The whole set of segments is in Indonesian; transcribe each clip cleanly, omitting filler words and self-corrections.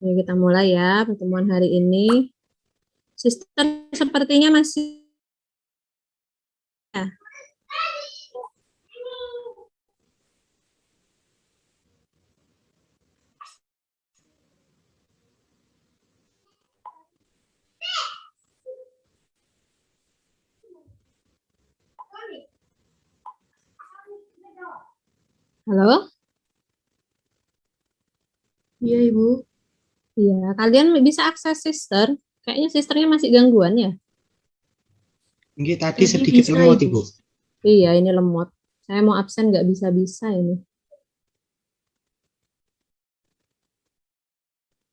Oke, kita mulai ya pertemuan hari ini. Sister sepertinya masih ya. Halo? Iya, Ibu. Iya, kalian bisa akses sister? Kayaknya sisternya masih gangguan ya? Mungkin tadi Tadi sedikit bisa, lemot, Ibu. Ibu. Iya, ini lemot. Saya mau absen nggak bisa-bisa ini.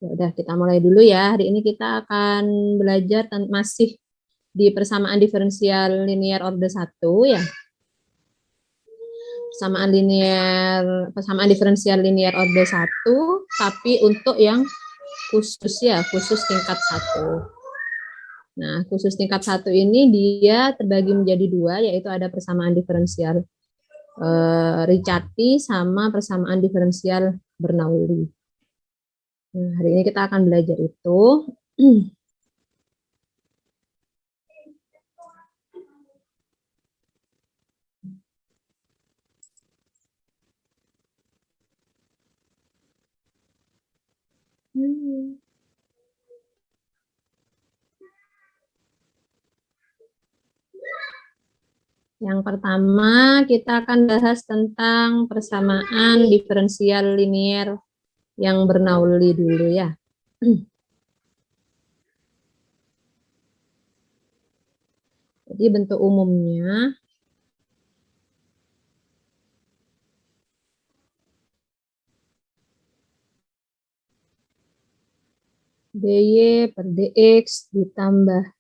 Ya udah, kita mulai dulu ya. Hari ini kita akan belajar masih di persamaan diferensial linear order 1 ya. Persamaan diferensial linear order 1, tapi untuk yang khusus ya, khusus tingkat 1. Nah, khusus tingkat 1 ini dia terbagi menjadi dua, yaitu ada persamaan diferensial Riccati sama persamaan diferensial Bernoulli. Nah, hari ini kita akan belajar itu. Yang pertama, kita akan bahas tentang persamaan diferensial linear yang Bernoulli dulu ya. Jadi bentuk umumnya dy per dx ditambah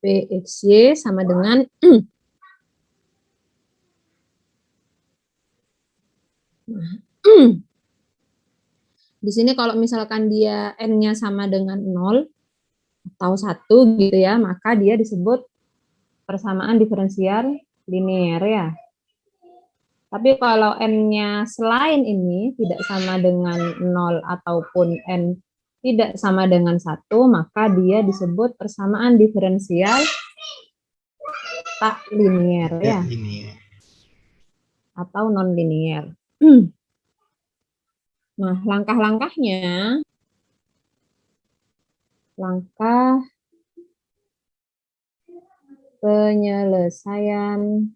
pxy sama dengan di sini kalau misalkan dia n-nya sama dengan 0 atau 1 gitu ya, maka dia disebut persamaan diferensial linear ya. Tapi kalau n-nya selain ini tidak sama dengan 0 ataupun n tidak sama dengan 1, maka dia disebut persamaan diferensial tak linear ya. Linear. Atau non linear. Nah, langkah-langkahnya, langkah penyelesaian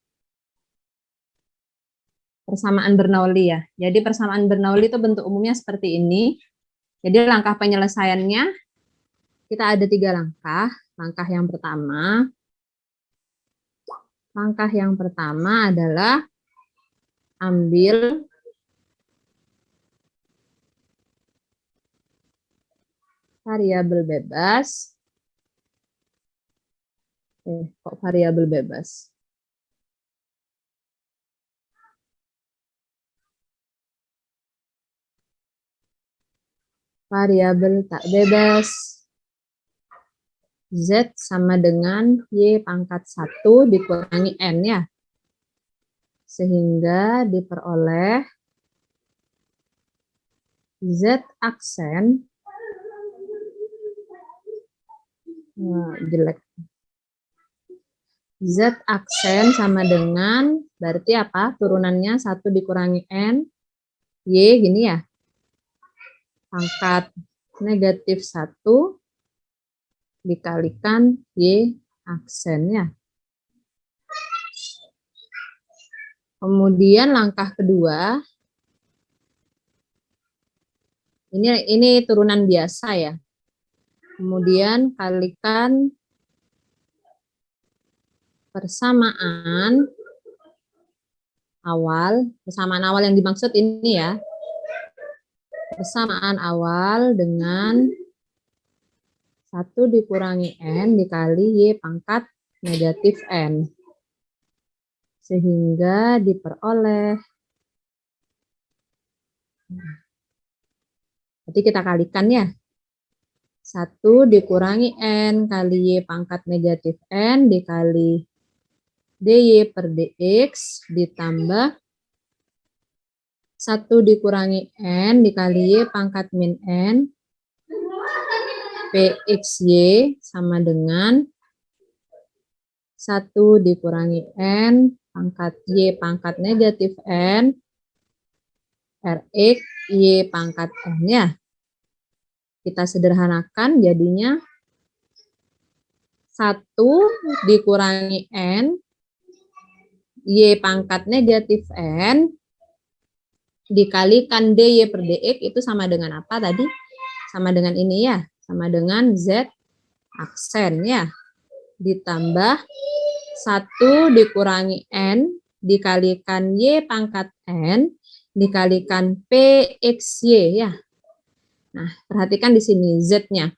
persamaan Bernoulli ya. Jadi persamaan Bernoulli itu bentuk umumnya seperti ini. Jadi langkah penyelesaiannya kita ada 3 langkah. Langkah yang pertama adalah ambil variabel bebas. Kok variabel bebas? Variabel tak bebas Z sama dengan Y pangkat 1 dikurangi N ya. Sehingga diperoleh Z aksen, jelek. Z aksen sama dengan, berarti apa? Turunannya 1 dikurangi N, Y gini ya. Pangkat negatif 1 dikalikan Y aksennya. Kemudian langkah kedua, ini turunan biasa ya. Kemudian kalikan persamaan awal yang dimaksud ini ya. Persamaan awal dengan 1 dikurangi N dikali Y pangkat negatif N. Sehingga diperoleh, berarti kita kalikan ya. 1 dikurangi N kali Y pangkat negatif N dikali dy per dx ditambah 1 dikurangi N dikali Y pangkat min N PXY sama dengan 1 dikurangi N pangkat Y pangkat negatif N RX Y pangkat N ya. Kita sederhanakan jadinya 1 dikurangi N Y pangkat negatif N dikalikan DY per DX itu sama dengan apa tadi? Sama dengan ini ya, sama dengan Z aksen ya. Ditambah 1 dikurangi N dikalikan Y pangkat N dikalikan PXY ya. Nah, perhatikan di sini Z-nya.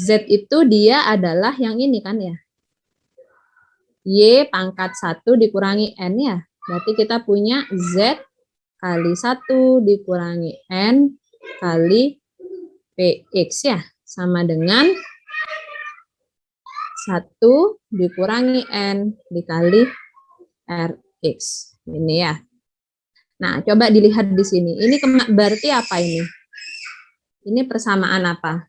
Z itu dia adalah yang ini kan ya. Y pangkat 1 dikurangi N ya. Berarti kita punya Z kali 1 dikurangi N kali PX ya. Sama dengan 1 dikurangi N dikali RX. Ini ya. Nah, coba dilihat di sini. Ini berarti apa ini? Ini persamaan apa?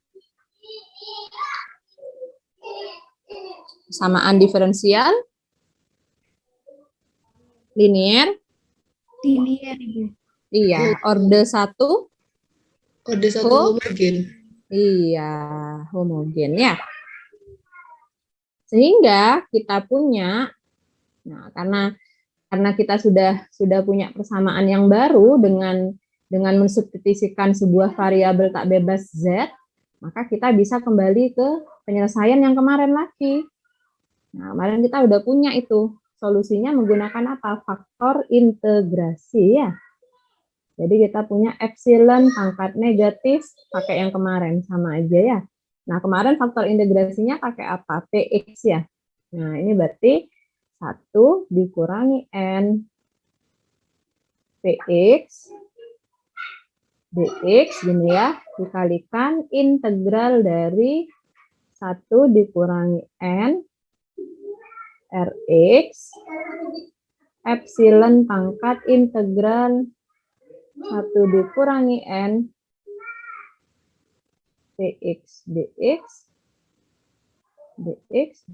Persamaan diferensial? Linier? Linier, Ibu. Iya, orde 1? Orde 1 homogen. Iya, homogen ya. Sehingga kita punya, nah karena kita sudah punya persamaan yang baru dengan mensubstitusikan sebuah variabel tak bebas Z, maka kita bisa kembali ke penyelesaian yang kemarin lagi. Nah, kemarin kita udah punya itu. Solusinya menggunakan apa? Faktor integrasi ya. Jadi kita punya epsilon pangkat negatif pakai yang kemarin, sama aja ya. Nah, kemarin faktor integrasinya pakai apa? PX ya. Nah, ini berarti 1 dikurangi N PX dx gini ya, dikalikan integral dari 1 dikurangi N Rx epsilon pangkat integral 1 dikurangi N Px dx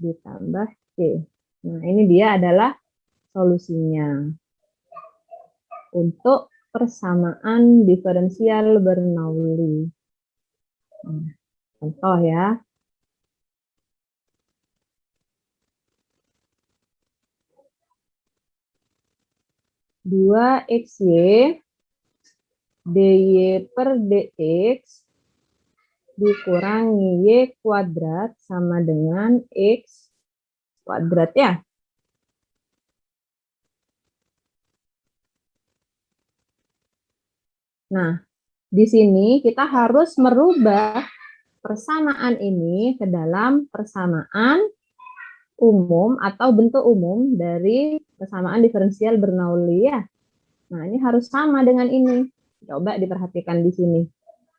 ditambah C. Nah, ini dia adalah solusinya untuk persamaan diferensial Bernoulli. Contoh ya. Dua XY dy per dx dikurangi y kuadrat sama dengan x kuadrat ya. Nah, di sini kita harus merubah persamaan ini ke dalam persamaan umum atau bentuk umum dari persamaan diferensial Bernoulli ya. Nah, ini harus sama dengan ini. Coba diperhatikan di sini.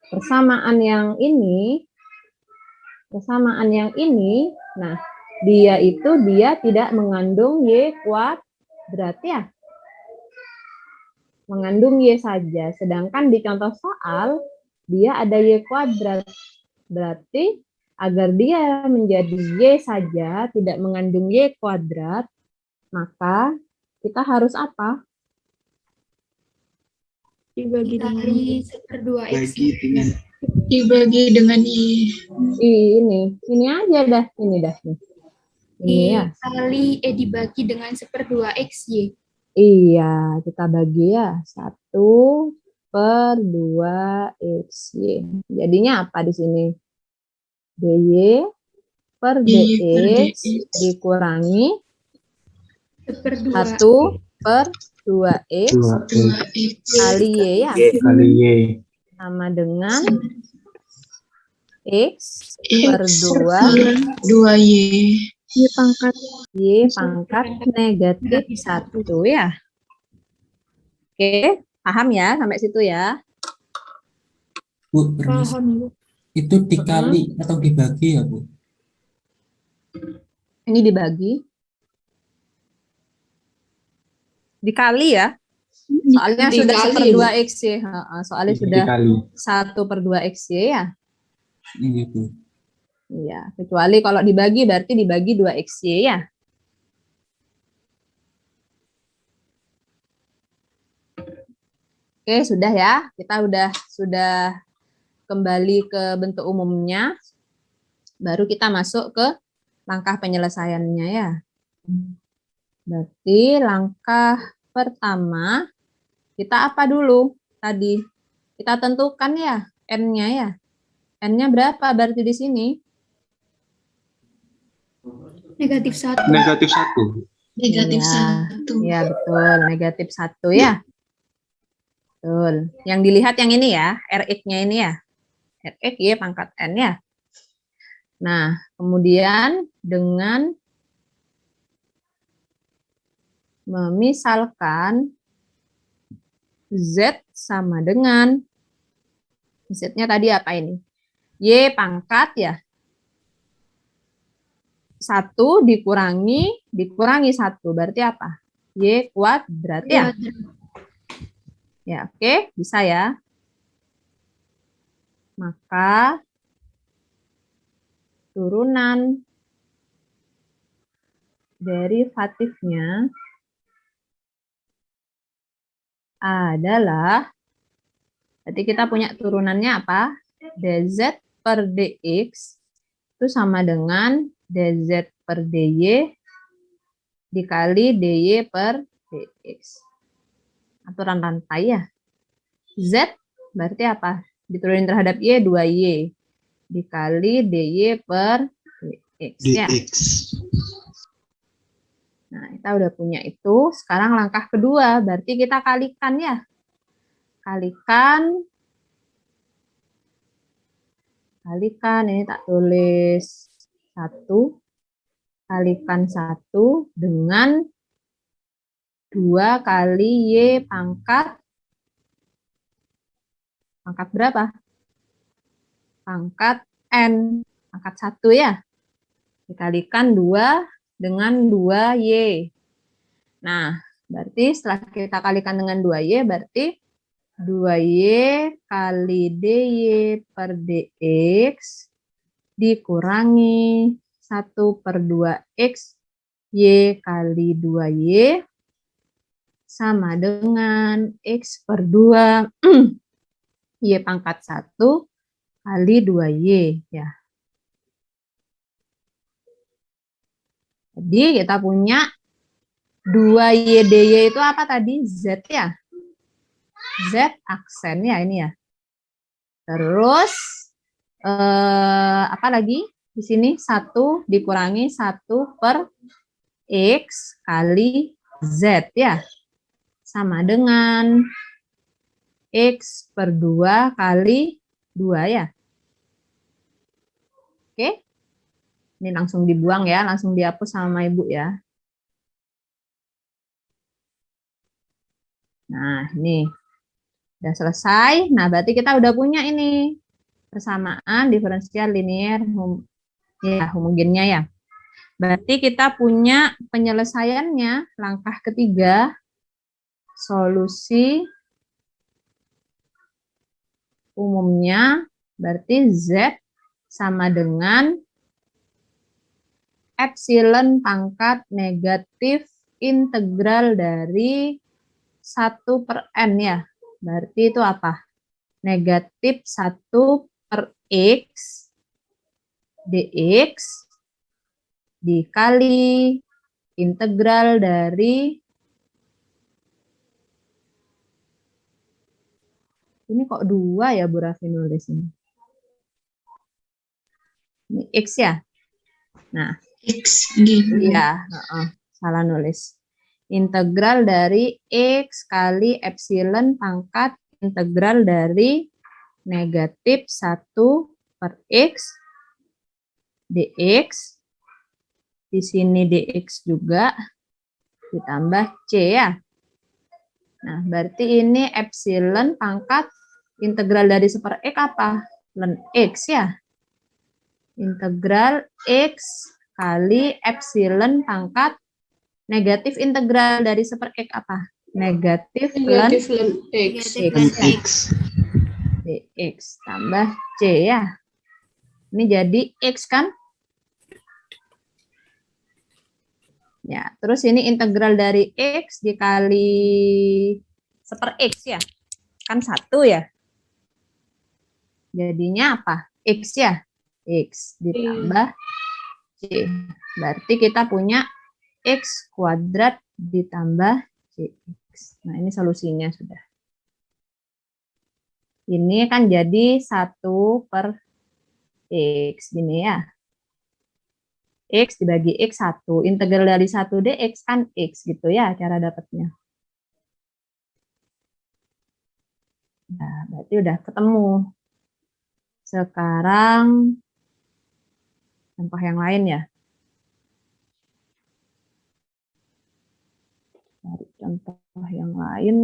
Persamaan yang ini, nah, dia tidak mengandung y kuadrat ya. Mengandung y saja. Sedangkan di contoh soal, dia ada y kuadrat. Berarti agar dia menjadi y saja, tidak mengandung y kuadrat, maka kita harus apa? Dibagi dengan Y/2 X. Dibagi dengan Y. Ini aja dah, ini dah. Ini ya. Dibagi dengan 1/2 XY. Iya, kita bagi ya. 1/2 XY. Jadinya apa di sini? DY per DX dikurangi 1/2X kali Y ya. Kali Y. Sama dengan X per 2Y. Y pangkat negatif 1 ya. Oke, paham ya sampai situ ya? Bu, itu dikali atau dibagi ya, Bu? Ini dibagi. Dikali ya. Soalnya sudah 1/2 XY. Soalnya sudah 1/2 XY ya. Gitu. Iya, kecuali kalau dibagi berarti dibagi 2XY ya. Oke, sudah ya. Kita sudah kembali ke bentuk umumnya. Baru kita masuk ke langkah penyelesaiannya ya. Berarti langkah pertama kita apa dulu tadi? Kita tentukan ya N-nya ya. N-nya berapa berarti di sini? -1. Negatif 1. Negatif Iya. 1. Iya, betul. Negatif 1 ya. Betul. Yang dilihat yang ini ya, Rx-nya ini ya. Rx Y pangkat N ya. Nah, kemudian dengan memisalkan Z sama dengan, Z-nya tadi apa ini? Y pangkat ya. 1 dikurangi 1. Berarti apa? Y kuadrat ya. Ya, oke. Bisa ya. Maka turunan derivatifnya adalah, berarti kita punya turunannya apa? dz per dx itu sama dengan dz per dy dikali dy per dx. Aturan rantai ya. Z berarti apa? Diturunin terhadap y, 2y dikali dy per dx ya. Nah, kita udah punya itu. Sekarang langkah kedua, berarti kita kalikan ya. Kalikan, ini tak tulis 1, kalikan 1 dengan 2 kali Y pangkat berapa? Pangkat N, pangkat 1 ya. Dikalikan 2 dengan 2Y. Nah, berarti setelah kita kalikan dengan 2Y, berarti 2Y kali dy per dx dikurangi 1 per 2x y kali 2y sama dengan x per 2 y pangkat 1 kali 2y ya. Jadi kita punya 2y dy itu apa tadi? Z ya. Z aksen ya ini ya. Terus apa lagi? Di sini 1 dikurangi 1 per X kali Z ya. Sama dengan X per 2 kali 2 ya. Oke. Ini langsung dibuang ya, langsung dihapus sama Ibu ya. Nah, ini udah selesai. Nah, berarti kita udah punya ini persamaan diferensial linear homogennya ya. Berarti kita punya penyelesaiannya langkah ketiga, solusi umumnya berarti Z sama dengan epsilon pangkat negatif integral dari 1 per N ya. Berarti itu apa? Negatif 1 per X dx dikali integral dari, ini kok 2 ya Bu Raffi nulis ini. Ini X ya. Nah, X gitu. iya, salah nulis. Integral dari X kali epsilon pangkat integral dari negatif 1 per X dx. Di sini dx juga ditambah C ya. Nah, berarti ini epsilon pangkat integral dari 1 per X apa? Ln X ya. Integral X kali epsilon pangkat negatif integral dari 1 per X apa? Negatif ln X. dx tambah C ya. Ini jadi X kan? Ya, terus ini integral dari X dikali seper X ya. Kan 1 ya. Jadinya apa? X ya. X ditambah C. Berarti kita punya X kuadrat ditambah CX. Nah, ini solusinya sudah. Ini kan jadi 1 per X. Gini ya. X dibagi X1. Integral dari 1 dx kan X gitu ya cara dapatnya. Nah, berarti udah ketemu. Sekarang contoh yang lain ya. Cari contoh yang lain.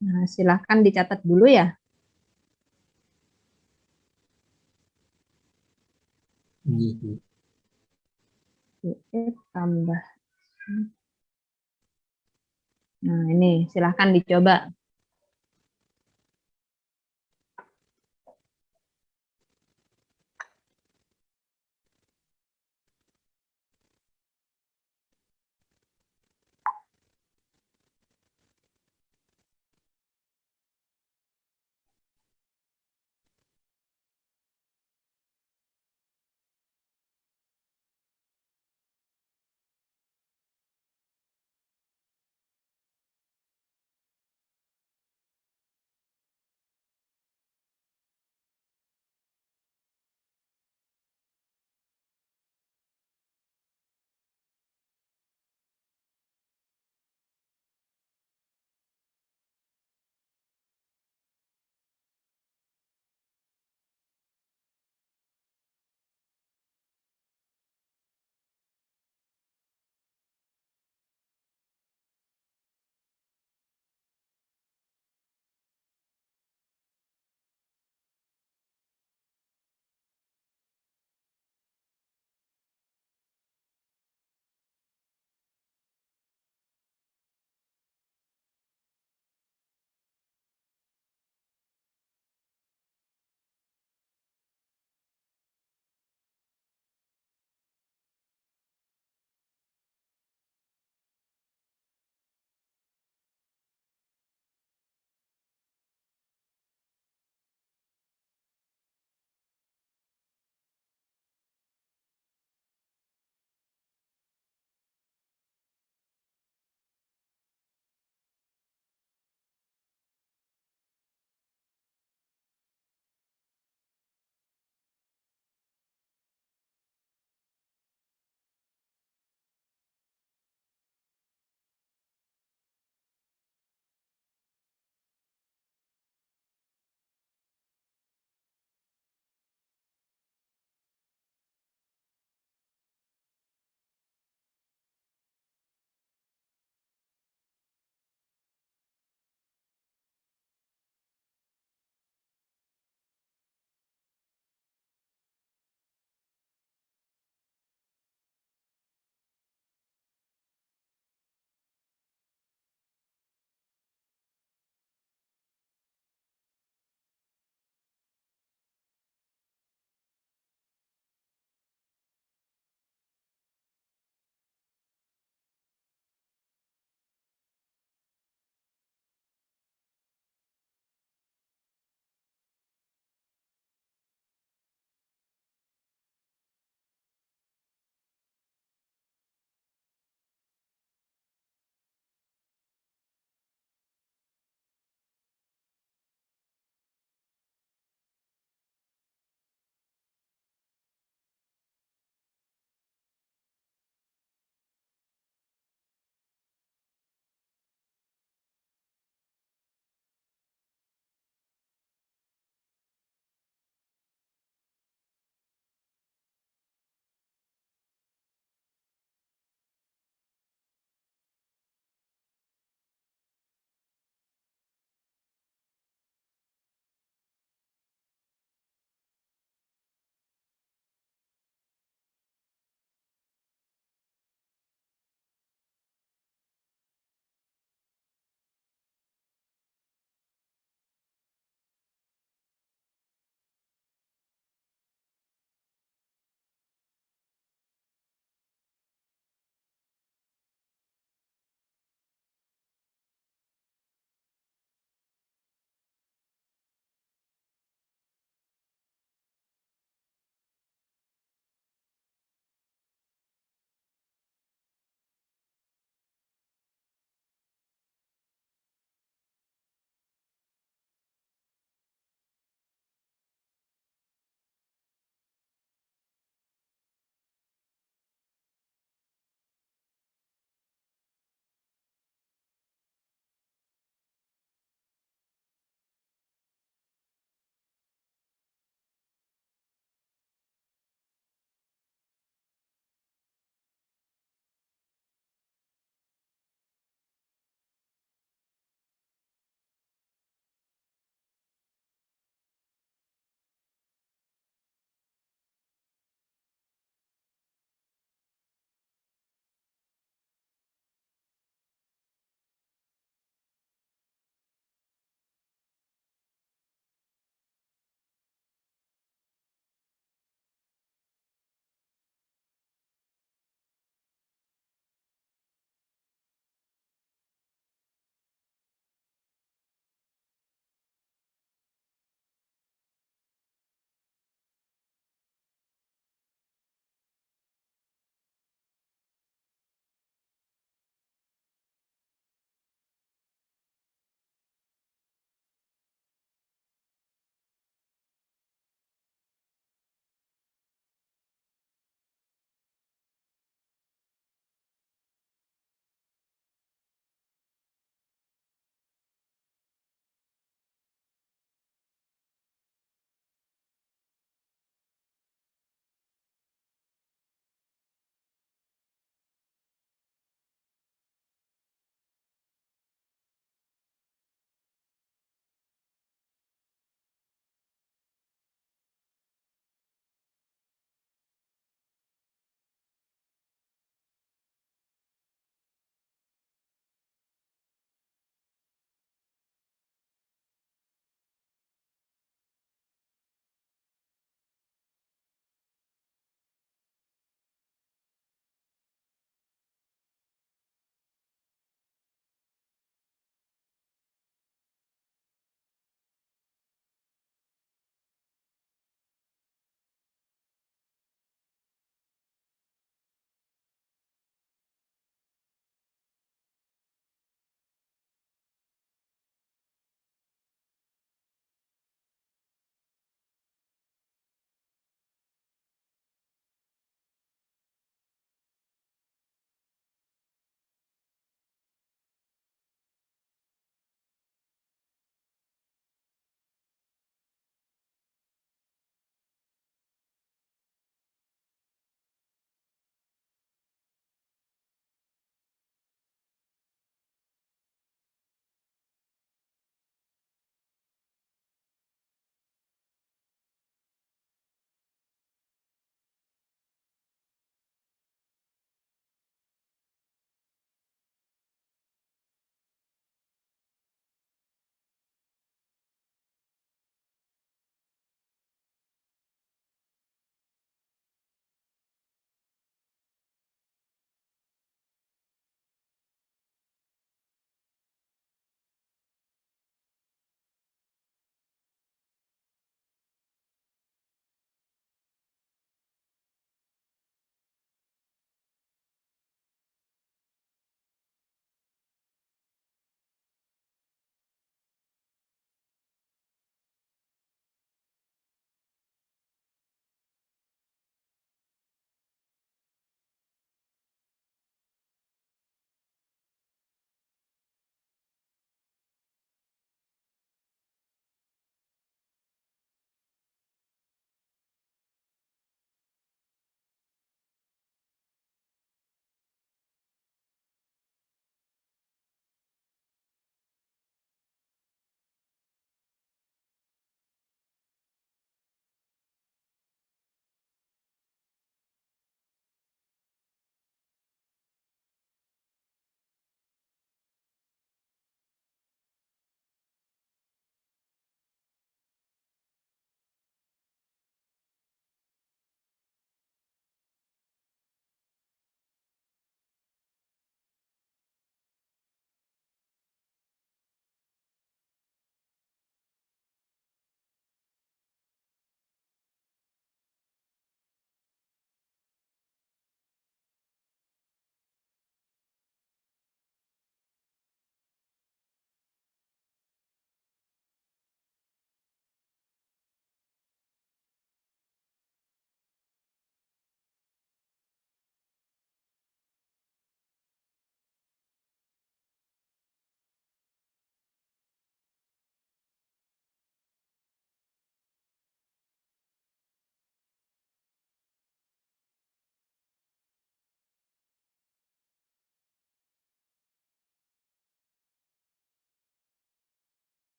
Nah, silahkan dicatat dulu ya. Iya, Bu. X tambah. Nah, ini silahkan dicoba.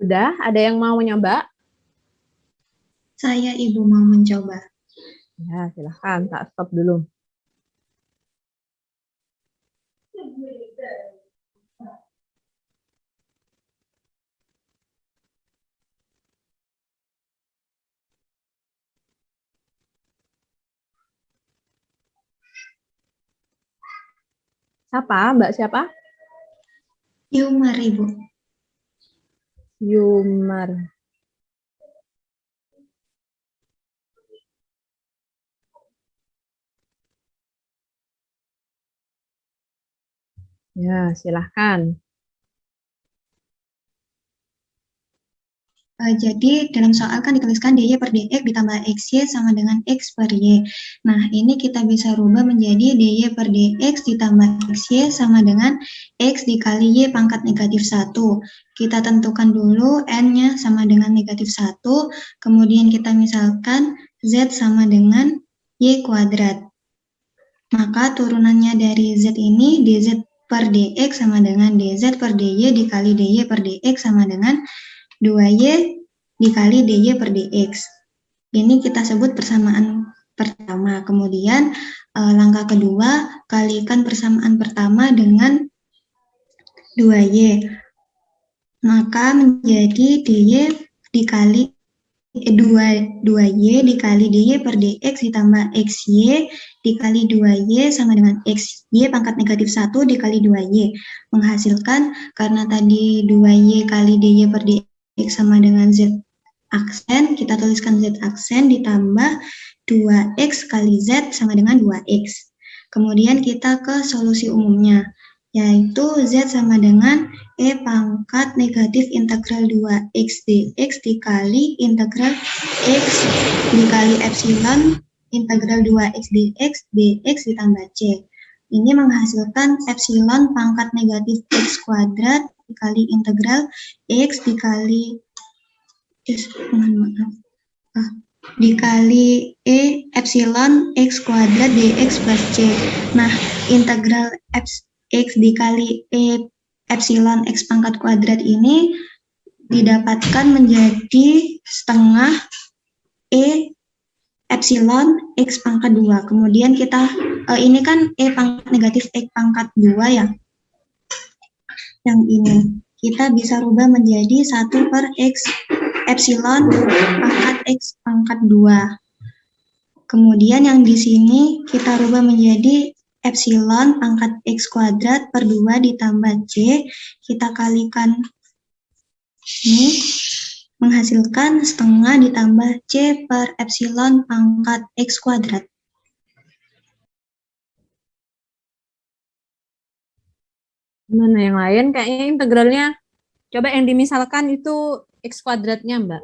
Sudah, ada yang mau nyoba? Saya Ibu mau mencoba. Ya, silahkan. Tak stop dulu. Siapa? Mbak siapa? Yumar Ibu. Yumar. Ya, silahkan. Jadi dalam soal kan dituliskan dy per dx ditambah xy sama dengan x per y. Nah, ini kita bisa rubah menjadi dy per dx ditambah xy sama dengan x dikali y pangkat negatif 1. Kita tentukan dulu n-nya sama dengan negatif 1, kemudian kita misalkan z sama dengan y kuadrat. Maka turunannya dari z ini dz per dx sama dengan dz per dy dikali dy per dx sama dengan 2y dikali dy per dx. Ini kita sebut persamaan pertama. Kemudian langkah kedua, kalikan persamaan pertama dengan 2y. Maka menjadi dy dikali 2y dikali dy per dx ditambah xy dikali 2y sama dengan xy pangkat negatif 1 dikali 2y. Menghasilkan, karena tadi 2y kali dy per dx sama dengan z aksen, kita tuliskan z aksen ditambah 2x kali z sama dengan 2x. Kemudian kita ke solusi umumnya, yaitu z sama dengan e pangkat negatif integral 2x dx dikali integral x dikali epsilon integral 2x dx dx ditambah c. Ini menghasilkan epsilon pangkat negatif x kuadrat dikali integral x dikali dikali e epsilon x kuadrat dx plus c. Nah, integral x dikali e epsilon x pangkat kuadrat ini didapatkan menjadi setengah e epsilon x pangkat 2. Kemudian kita, ini kan e pangkat negatif x pangkat 2 ya. Yang ini kita bisa rubah menjadi 1 per x epsilon pangkat x pangkat 2. Kemudian yang di sini kita rubah menjadi epsilon pangkat x kuadrat per 2 ditambah c. Kita kalikan ini, menghasilkan setengah ditambah c per epsilon pangkat x kuadrat. Mana yang lain? Kayaknya integralnya. Coba yang dimisalkan itu x kuadratnya, Mbak.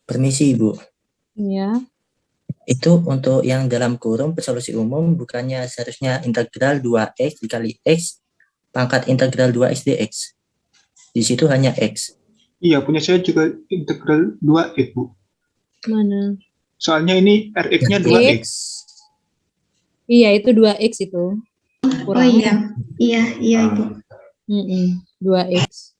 Permisi, Ibu. Iya. Itu untuk yang dalam kurung solusi umum bukannya seharusnya integral 2x dikali x pangkat integral 2x dx. Di situ hanya x. Iya, punya saya juga integral 2x, Bu. Mana? Soalnya ini Rx-nya 2x. Iya, itu 2x itu. Oh iya, iya Ibu. 2x.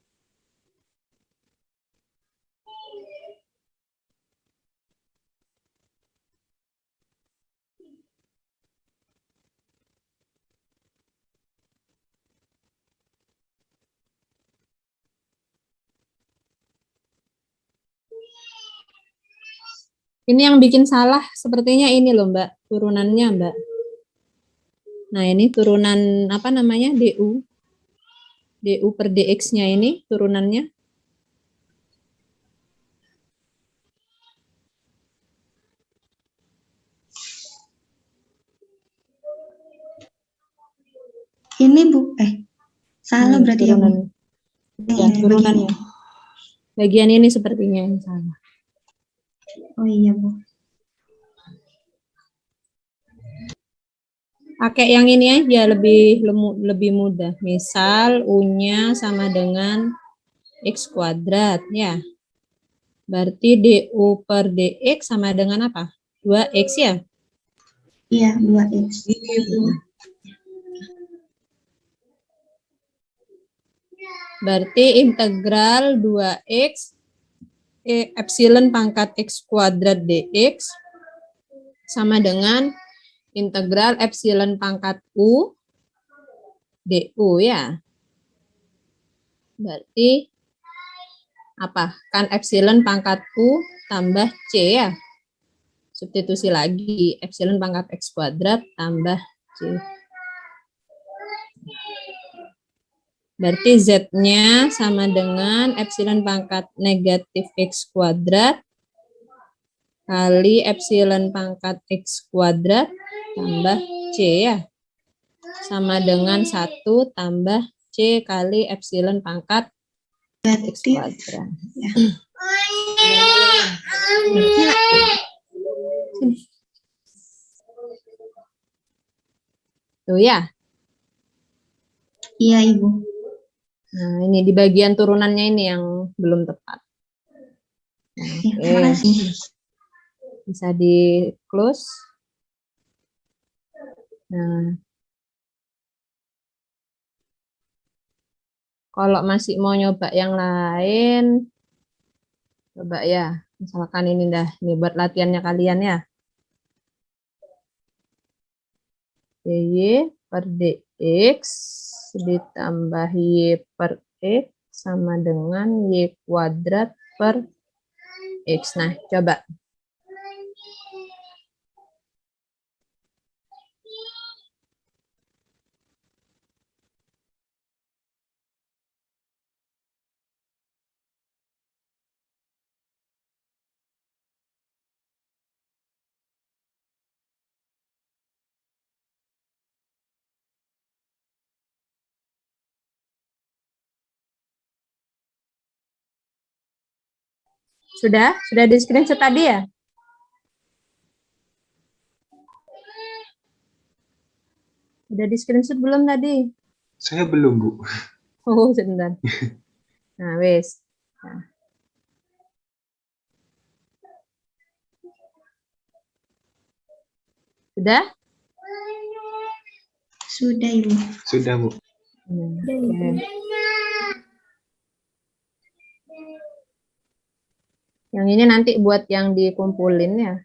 Ini yang bikin salah sepertinya ini loh, Mbak, turunannya, Mbak. Nah, ini turunan apa namanya? DU. DU per dx-nya ini turunannya. Ini Bu, salah berarti ya Bu. Ya, turunannya. Bagian ini sepertinya yang salah. Oh iya Bu. Pakai yang ini aja, lebih mudah. Misal U-nya sama dengan X kuadrat, ya. Berarti DU per DX sama dengan apa? 2X ya? Iya, 2X. Iya, Bu. Berarti integral 2X epsilon pangkat X kuadrat DX sama dengan integral epsilon pangkat U DU ya. Berarti apa? Kan epsilon pangkat U tambah C ya. Substitusi lagi, epsilon pangkat X kuadrat tambah C. Berarti Z-nya sama dengan epsilon pangkat negatif X kuadrat kali epsilon pangkat X kuadrat tambah C ya. Sama dengan 1 tambah C kali epsilon pangkat X Negatif. kuadrat. Ya. Tuh ya. Iya, Ibu. Nah, ini di bagian turunannya ini yang belum tepat. Nah, Ya, oke. terima kasih. Bisa di close. Nah, kalau masih mau nyoba yang lain, coba ya. Misalkan ini ini buat latihannya kalian ya. DY per DX ditambah Y per X sama dengan Y kuadrat per X. Nah, coba. Sudah? Sudah di screenshot tadi ya? Udah di screenshot belum tadi? Saya belum, Bu. Oh, sebentar. Nah, wes. Nah. Sudah? Sudah, Ibu. Sudah, Bu. Oke. Yang ini nanti buat yang dikumpulin ya.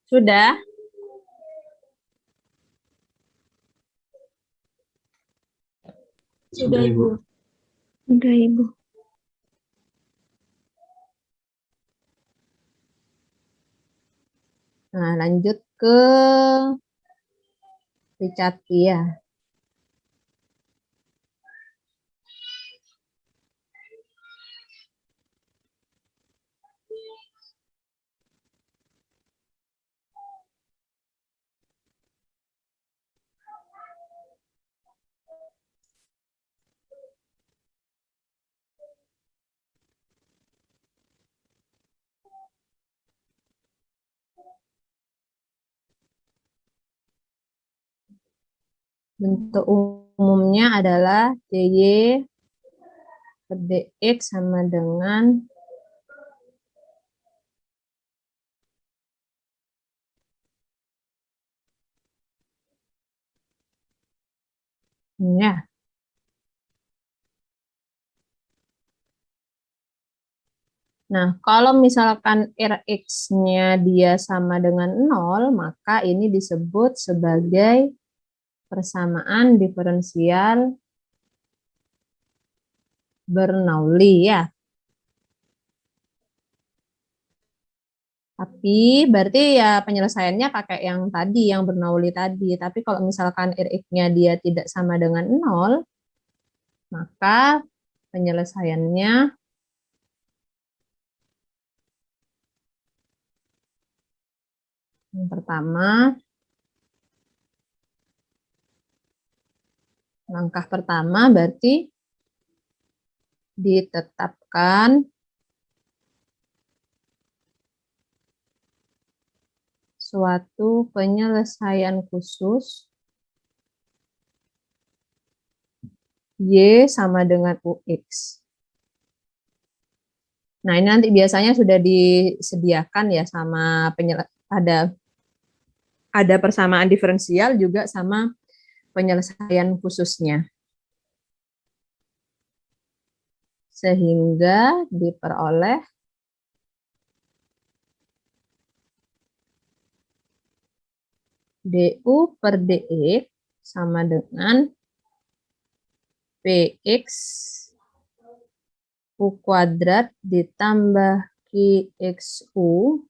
Sudah? Sudah, Ibu. Sudah, Ibu. Nah, lanjut ke Ricati ya. Bentuk umumnya adalah DY per DX sama dengan ya. Nah, kalau misalkan Rx-nya dia sama dengan 0, maka ini disebut sebagai persamaan diferensial Bernoulli ya. Tapi berarti ya penyelesaiannya pakai yang tadi, yang Bernoulli tadi. Tapi kalau misalkan Rx-nya dia tidak sama dengan 0, maka penyelesaiannya yang pertama, langkah pertama berarti ditetapkan suatu penyelesaian khusus Y sama dengan UX. Nah, ini nanti biasanya sudah disediakan ya sama ada persamaan diferensial juga sama penyelesaian khususnya. Sehingga diperoleh DU per DX sama dengan PX U kuadrat ditambah QXU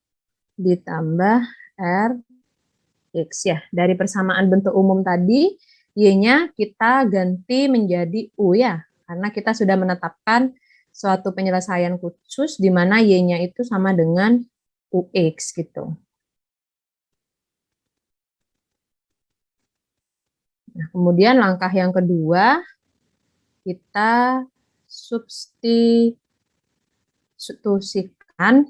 ditambah RX ya. Dari persamaan bentuk umum tadi, Y-nya kita ganti menjadi U ya. Karena kita sudah menetapkan suatu penyelesaian khusus di mana Y-nya itu sama dengan UX gitu. Nah, kemudian langkah yang kedua, kita substitusikan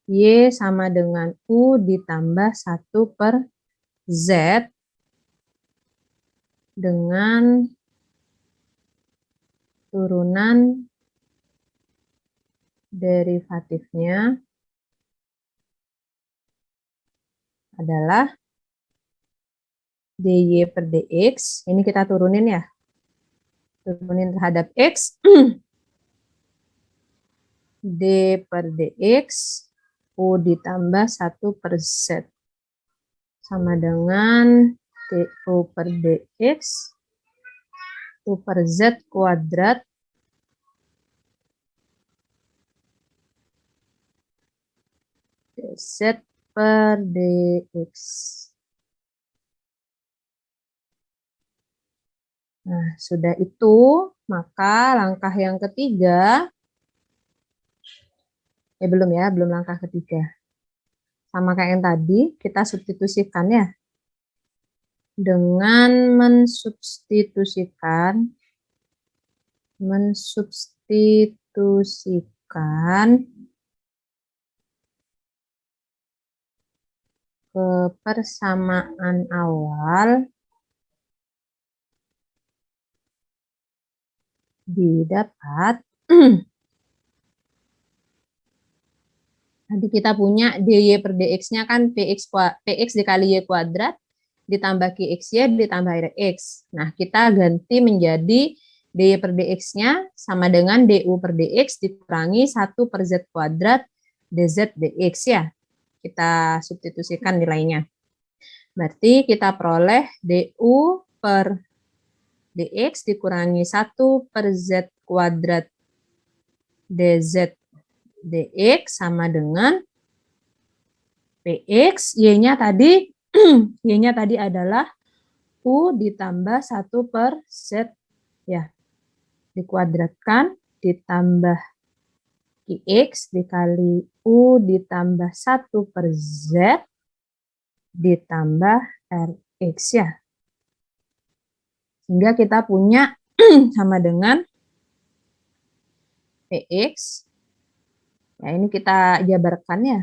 Y sama dengan U ditambah 1 per Z dengan turunan derivatifnya adalah dy per dx, ini kita turunin ya, turunin terhadap x, d per dx, u ditambah 1 per z, sama dengan du per dx, u per z kuadrat, dz per dx. Nah, sudah itu, maka langkah yang ketiga, belum ya, belum langkah ketiga. Sama kayak yang tadi, kita substitusikan ya. Dengan mensubstitusikan ke persamaan awal didapat nanti kita punya dy per dx-nya kan px dikali y kuadrat ditambah qxy ditambah rx. Nah, kita ganti menjadi dy per dx-nya sama dengan du per dx dikurangi 1 per z kuadrat dz dx ya. Kita substitusikan nilainya. Berarti kita peroleh du per dx dikurangi 1 per z kuadrat dz dx sama dengan px, y-nya tadi y-nya tadi adalah u ditambah 1 per z ya, dikuadratkan ditambah qx dikali u ditambah 1 per z ditambah rx ya. Sehingga kita punya sama dengan px, ya ini kita jabarkan ya,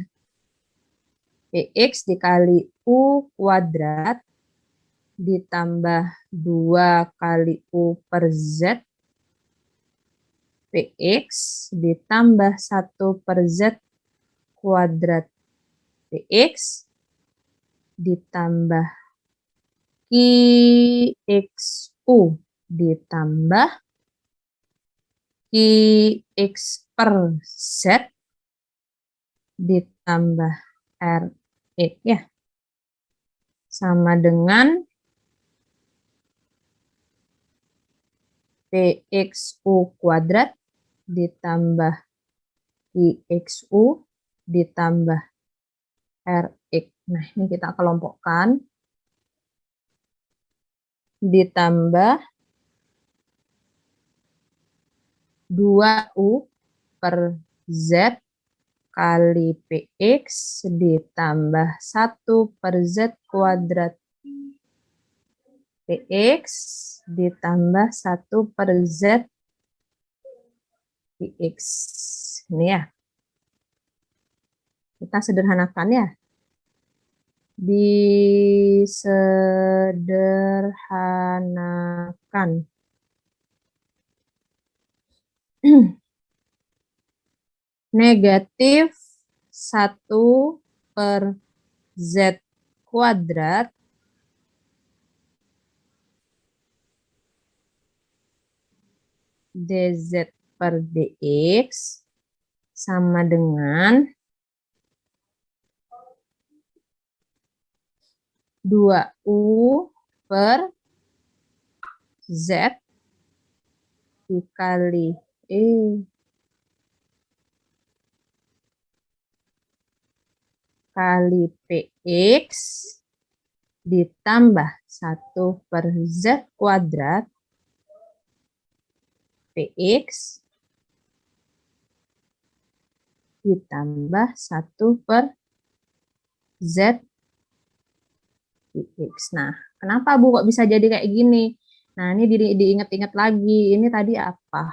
px dikali u kuadrat ditambah 2 kali u per z px ditambah 1 per z kuadrat px ditambah qxu ditambah qx per z ditambah rx ya, sama dengan pxu kuadrat ditambah qxu ditambah RX. Nah, ini kita kelompokkan. Ditambah 2U per Z kali PX ditambah 1 per Z kuadrat PX ditambah 1 per Z PX. Ini ya. Kita sederhanakan ya. Disederhanakan. Negatif 1 per Z kuadrat DZ per DX sama dengan 2U per Z dikali kali PX ditambah 1 per Z kuadrat PX ditambah 1 per Z PX. Nah, kenapa Bu kok bisa jadi kayak gini? Nah, ini diingat-ingat lagi. Ini tadi apa?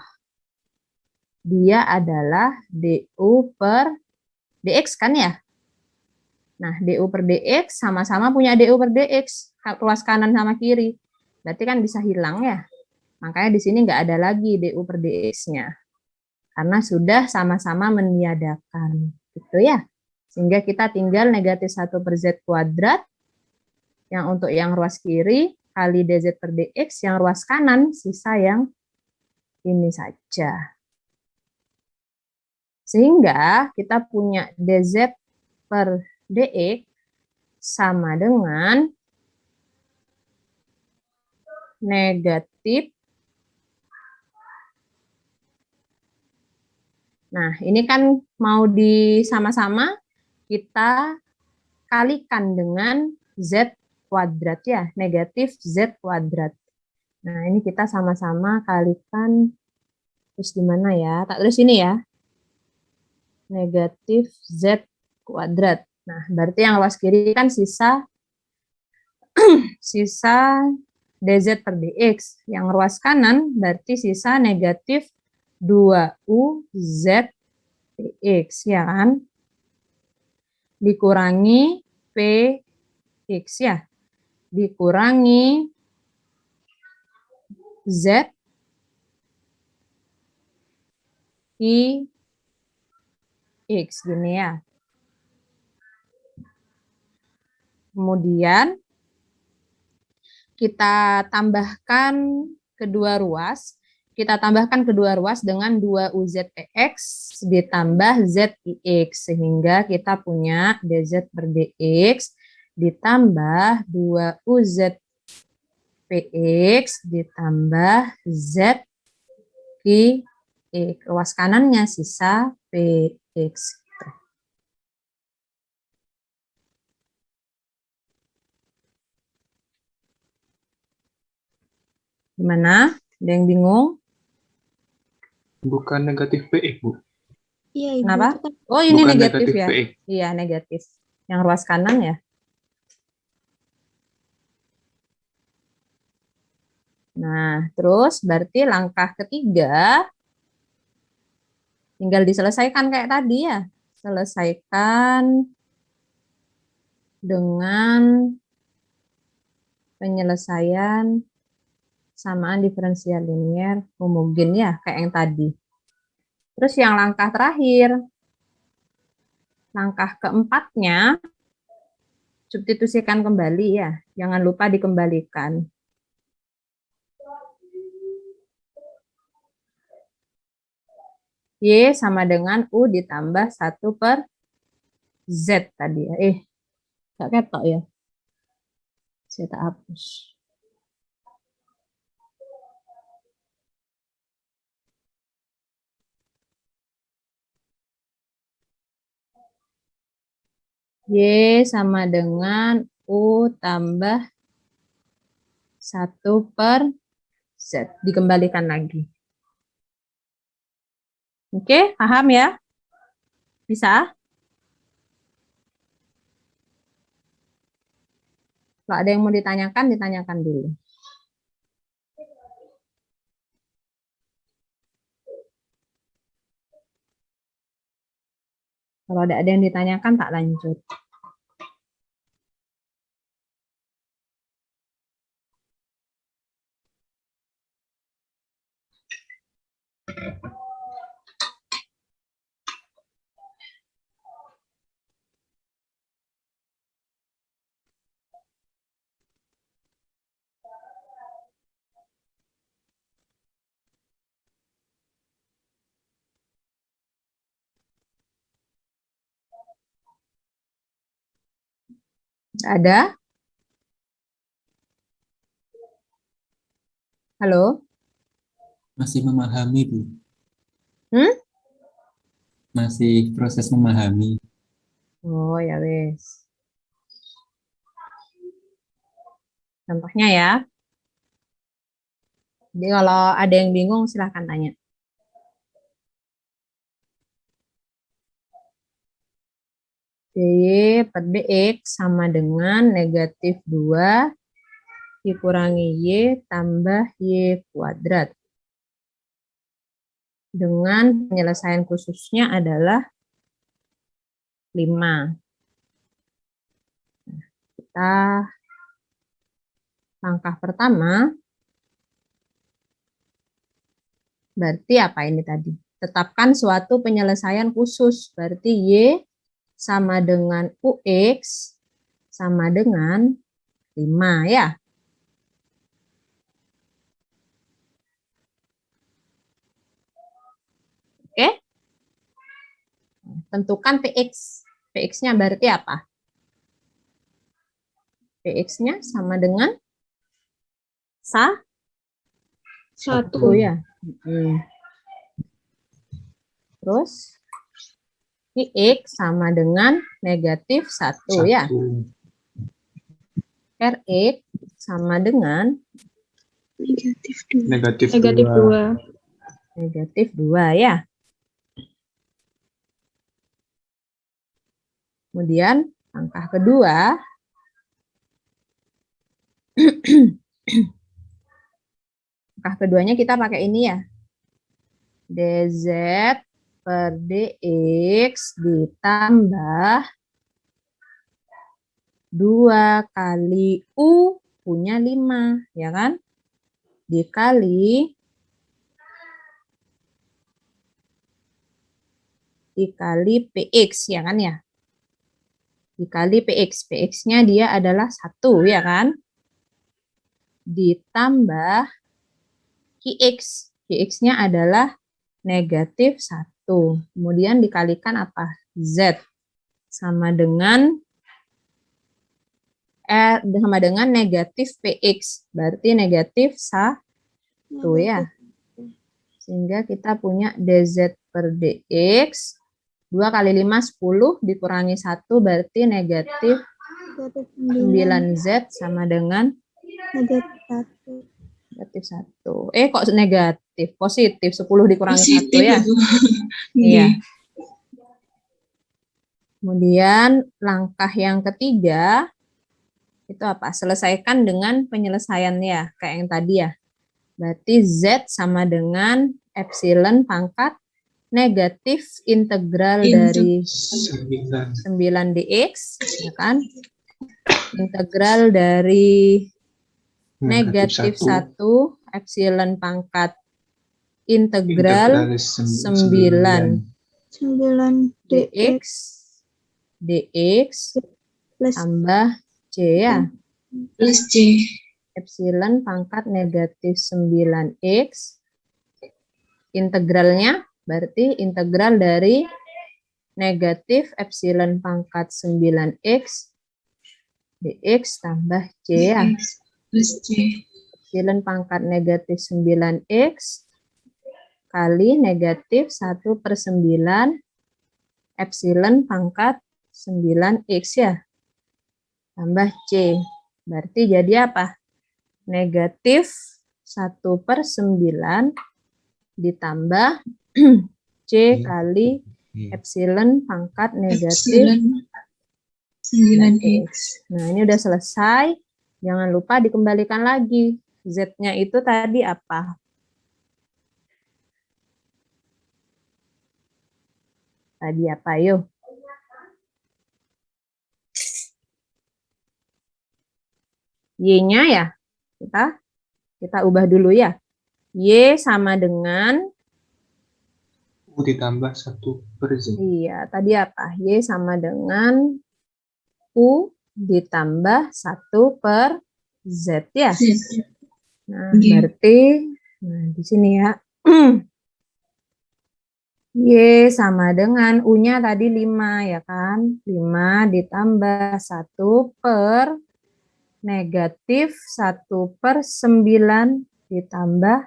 Dia adalah DU per DX kan ya? Nah, DU per DX sama-sama punya DU per DX, ruas kanan sama kiri. Berarti kan bisa hilang ya. Makanya di sini nggak ada lagi DU per DX-nya. Karena sudah sama-sama meniadakan. Gitu ya. Sehingga kita tinggal negatif 1 per Z kuadrat. Yang untuk yang ruas kiri, kali DZ per DX. Yang ruas kanan, sisa yang ini saja. Sehingga kita punya DZ per DX sama dengan negatif. Nah, ini kan mau disama-sama kita kalikan dengan Z kuadrat ya, negatif Z kuadrat. Nah, ini kita sama-sama kalikan, terus di mana ya? Tak tulis ini ya. Negatif Z kuadrat. Nah, berarti yang luas kiri kan sisa DZ per DX. Yang ruas kanan berarti sisa negatif 2U Z PX, ya kan? Dikurangi PX ya. Dikurangi Z I X, gini ya. Kemudian kita tambahkan kedua ruas. Kita tambahkan kedua ruas dengan 2UZPX ditambah ZIX. Sehingga kita punya DZ per DX ditambah 2UZPX ditambah ZIX. Ruas kanannya sisa PX. Gimana? Ada yang bingung? Bukan negatif PX, Bu. Iya, Ibu. Kenapa? Itu kan Oh, ini Bukan negatif negatif ya? PX. Iya, negatif. Yang ruas kanan ya? Nah, terus berarti langkah ketiga tinggal diselesaikan kayak tadi ya. Selesaikan dengan penyelesaian samaan diferensial linier homogen ya, kayak yang tadi. Terus yang langkah terakhir, langkah keempatnya, substitusikan kembali ya, jangan lupa dikembalikan. Y sama dengan U ditambah 1 per Z tadi ya. Nggak ketok ya. Saya tak hapus. Y sama dengan U tambah 1 per Z. Dikembalikan lagi. Oke, paham ya? Bisa? Kalau ada yang mau ditanyakan, ditanyakan dulu. Kalau ada yang ditanyakan, tak lanjut. Ada? Halo? Masih memahami, Bu. Hmm? Masih proses memahami. Oh, ya wes. Contohnya ya. Jadi kalau ada yang bingung, silahkan tanya. DY per DX sama dengan negatif 2 dikurangi Y tambah Y kuadrat. Dengan penyelesaian khususnya adalah 5. Kita langkah pertama, berarti apa ini tadi? Tetapkan suatu penyelesaian khusus, berarti Y sama dengan UX sama dengan 5 ya. Oke? Tentukan PX. PX-nya berarti apa? PX-nya sama dengan 1 ya. Terus X sama dengan negatif 1 ya. RX sama dengan Negatif Negatif 2. 2. negatif 2 ya. Kemudian langkah kedua, langkah keduanya kita pakai ini ya. DZ per DX ditambah 2 kali U punya 5, ya kan? Dikali PX, ya kan ya? Dikali PX. PX-nya dia adalah 1, ya kan? Ditambah QX. QX-nya adalah negatif 1. Kemudian dikalikan apa? Z. Sama dengan negatif PX. Berarti negatif 1 ya. Sehingga kita punya DZ per DX. 2 kali 5, 10. Dikurangi 1 berarti negatif 9Z sama dengan negatif 1. Kok negatif? Positif. 10 dikurangi 1 ya. Iya. Kemudian langkah yang ketiga, itu apa? Selesaikan dengan penyelesaiannya, kayak yang tadi ya. Berarti Z sama dengan epsilon pangkat negatif integral dari 9 dx, ya kan? Integral dari negatif 1 epsilon pangkat integral 9 dx tambah C ya. Plus C. Epsilon pangkat negatif 9x. Integralnya berarti integral dari negatif epsilon pangkat 9x dx tambah C ya. Plus C. Epsilon pangkat negatif 9x kali negatif 1/9 epsilon pangkat 9X ya. Tambah C. Berarti jadi apa? Negatif 1/9 ditambah C kali epsilon pangkat negatif Epsilon 9X. X. Nah, ini udah selesai. Jangan lupa dikembalikan lagi. Z-nya itu tadi apa? Tadi apa, yuk? Y-nya ya, kita ubah dulu ya. Y sama dengan, U ditambah 1/Z. iya, tadi apa? Y sama dengan U ditambah 1/Z ya. Z. Nah, Iya. berarti, nah, di sini ya. Y sama dengan U-nya tadi 5 ya kan. 5 ditambah 1 per negatif 1/9 ditambah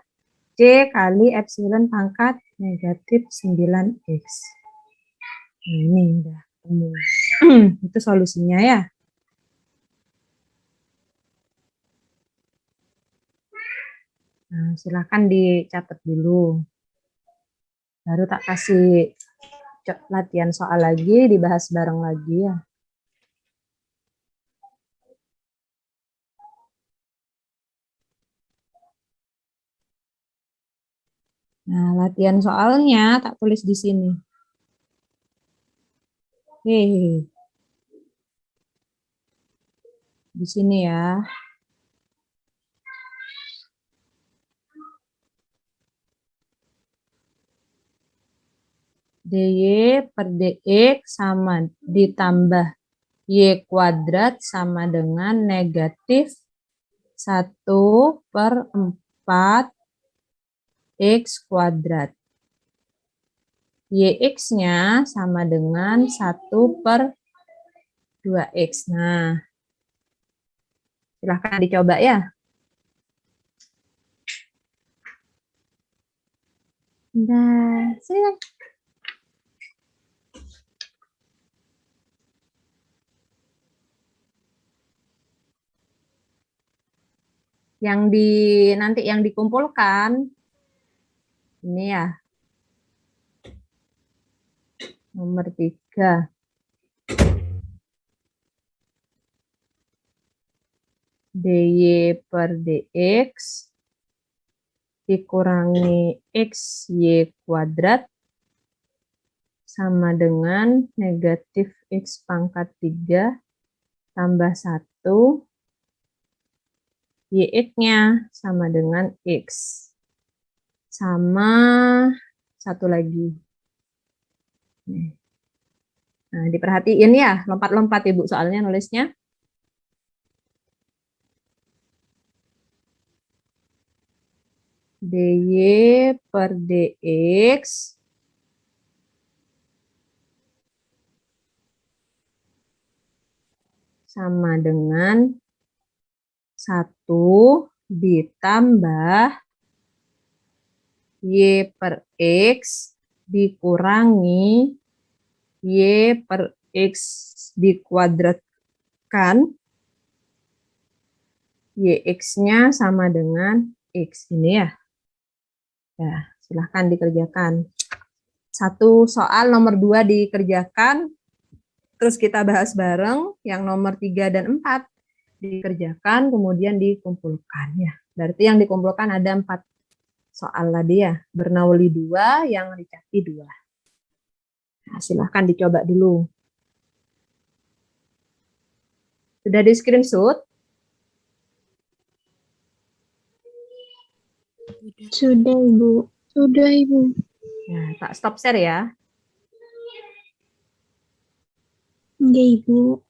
C kali epsilon pangkat negatif 9X. Nah, ini udah ketemu. Itu solusinya ya. Nah, silahkan dicatat dulu. Baru tak kasih latihan soal lagi, dibahas bareng lagi ya. Nah, latihan soalnya tak tulis di sini. Hehehe. Di sini ya. DY per DX sama ditambah Y kuadrat sama dengan negatif 1/4 X kuadrat. YX-nya sama dengan 1/2X. Nah, silahkan dicoba ya. Nah, silakan. Nanti yang dikumpulkan ini ya. Nomor 3. DY per DX dikurangi XY kuadrat sama dengan negatif X pangkat 3 tambah 1 YX-nya sama dengan X. Sama satu lagi. Nah, diperhatiin ya, lompat-lompat Ibu soalnya nulisnya. DY per DX sama dengan 1 ditambah Y per X dikurangi Y per X dikuadratkan, YX-nya sama dengan X ini ya. Ya, silahkan dikerjakan. Satu soal nomor 2 dikerjakan, terus kita bahas bareng, yang nomor 3 dan 4 dikerjakan, kemudian dikumpulkan ya. Berarti yang dikumpulkan ada 4 soal tadi ya, Bernoulli 2, yang Ricciardi 2. Nah, silahkan dicoba dulu. Sudah di screenshot? Sudah, Ibu. Sudah, Ibu. Ya, tak stop share ya. Enggak, Ibu.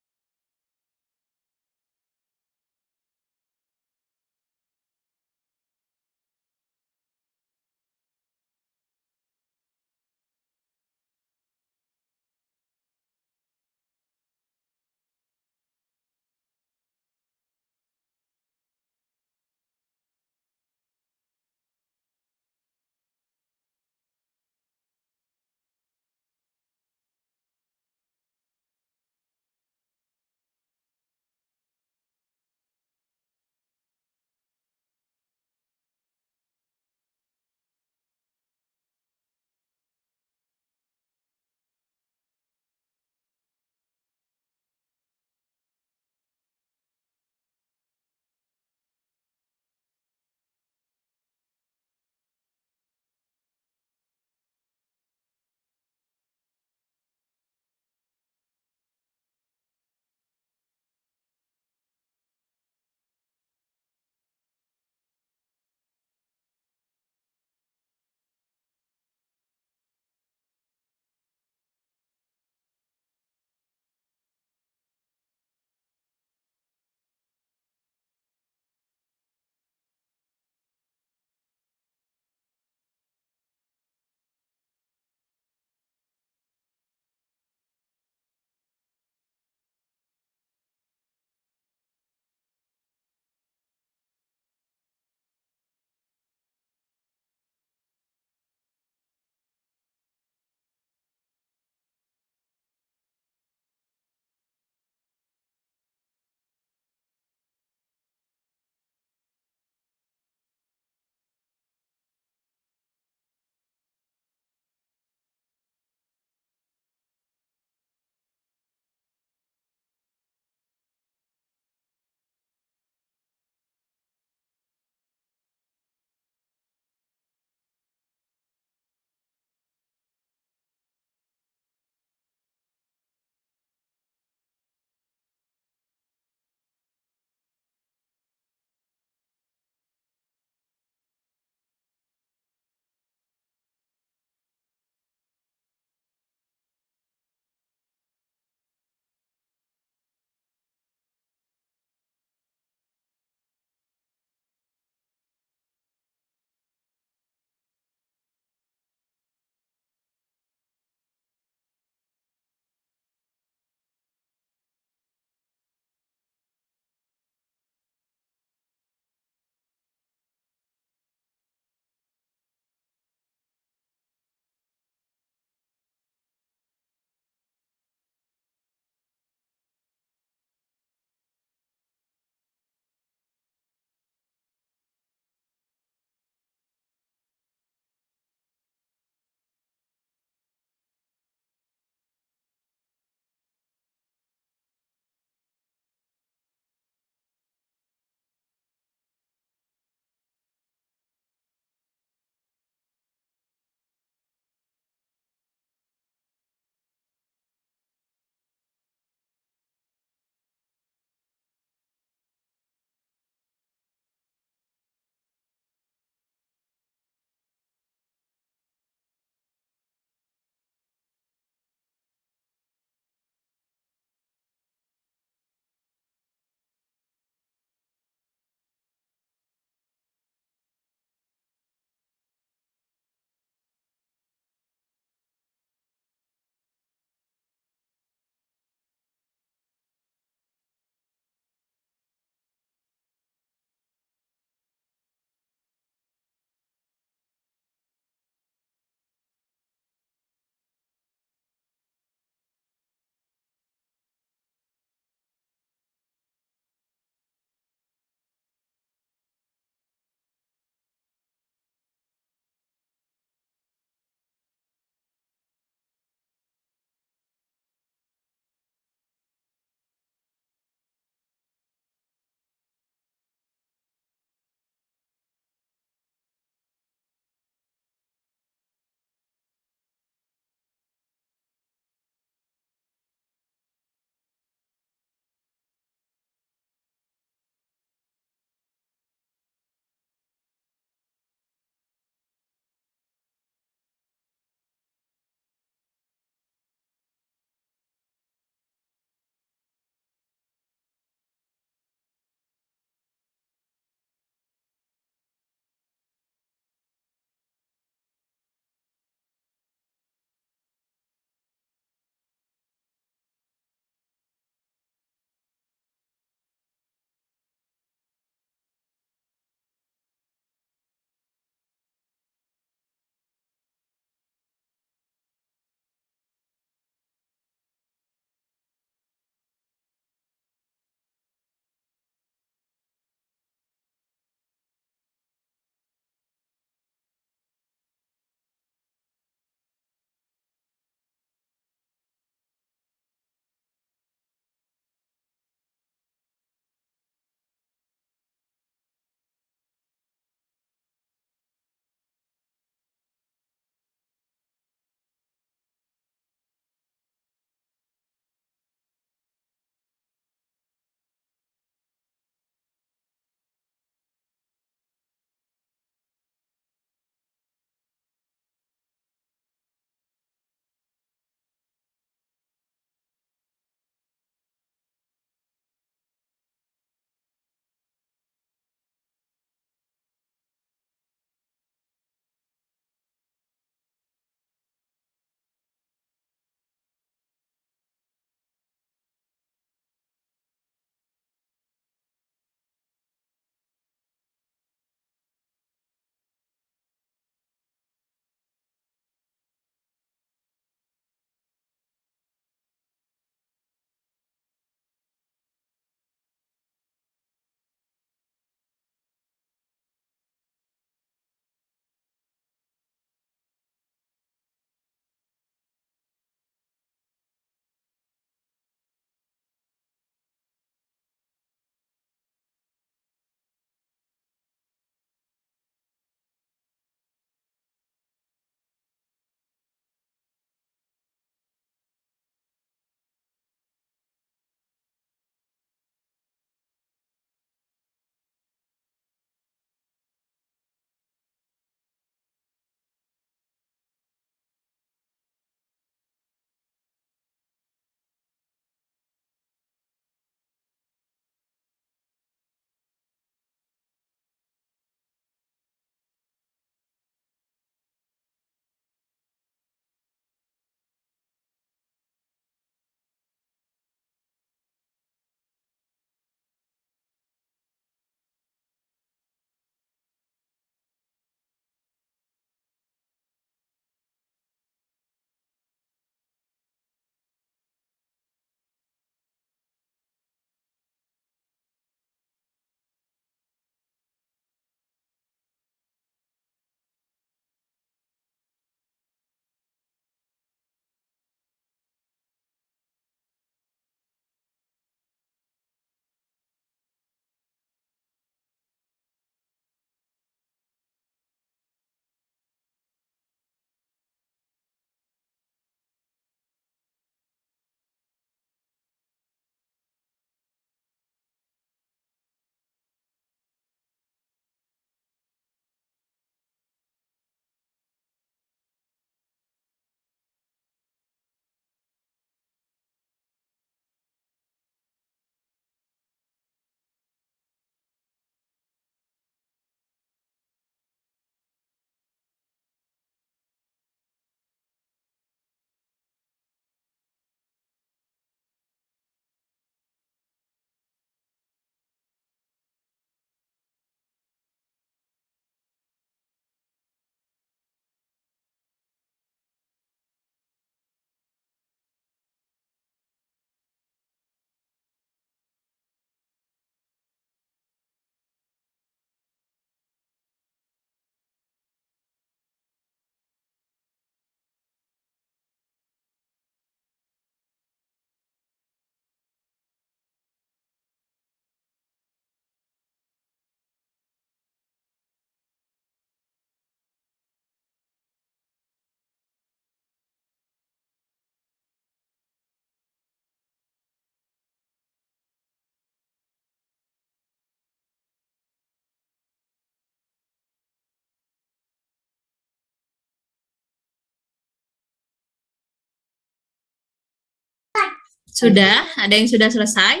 Sudah? Ada yang sudah selesai?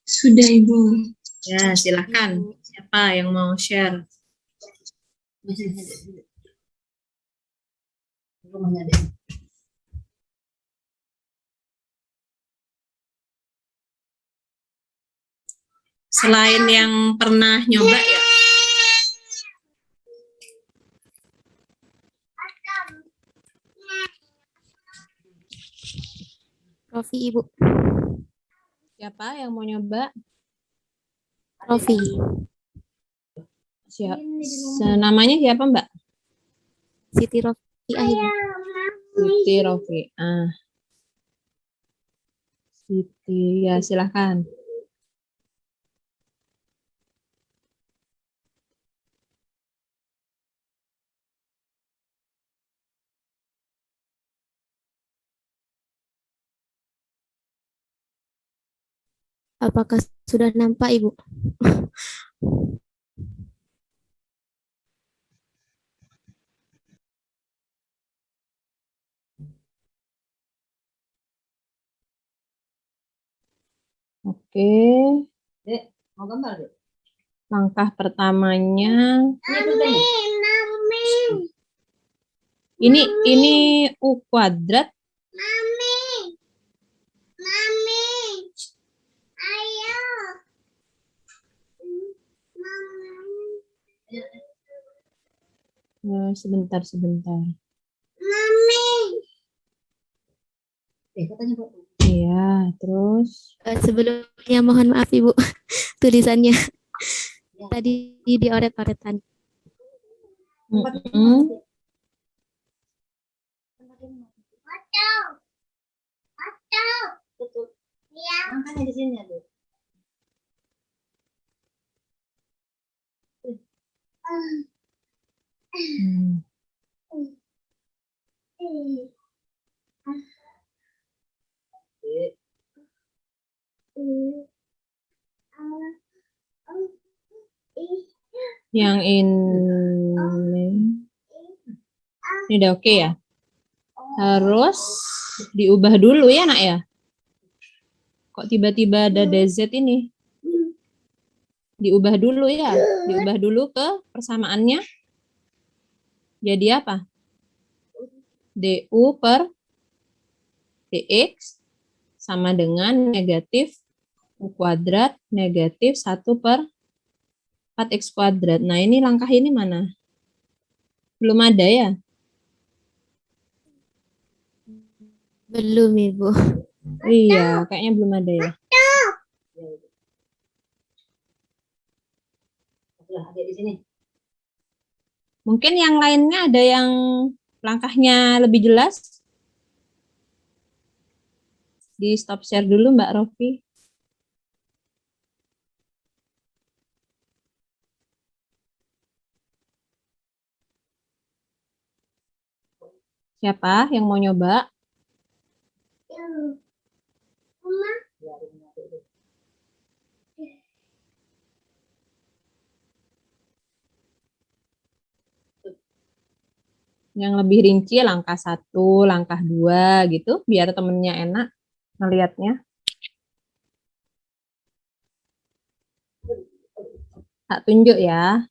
Sudah, Ibu. Ya, silahkan. Siapa yang mau share? Selain yang pernah nyoba ya? Rofi, Ibu. Siapa yang mau nyoba? Rofi. Namanya siapa, Mbak? Siti Rofi, Ibu. Siti Rofiah. Siti, ya silahkan. Apakah sudah nampak, Ibu? Oke. Dek, mau gambar, Dek? Langkah pertamanya. Ini U kuadrat. Sebentar. Iya, terus. Sebelumnya mohon maaf, Ibu. Tulisannya tadi dioret-oretan. Makanya di sini ada. Yang ini udah oke ya. Harus diubah dulu ya, Nak ya. Kok tiba-tiba ada DZ ini? Diubah dulu ya. Diubah dulu ke persamaannya. Jadi apa? DU per DX sama dengan negatif U kuadrat negatif 1 per 4X kuadrat. Nah, ini langkah ini mana? Belum ada ya? Belum, Ibu. Iya, kayaknya belum ada ya. Mungkin yang lainnya ada yang langkahnya lebih jelas? Di stop share dulu, Mbak Rofi. Siapa yang mau nyoba? Yang lebih rinci langkah 1, langkah 2 gitu, biar temennya enak ngelihatnya. Tak tunjuk ya.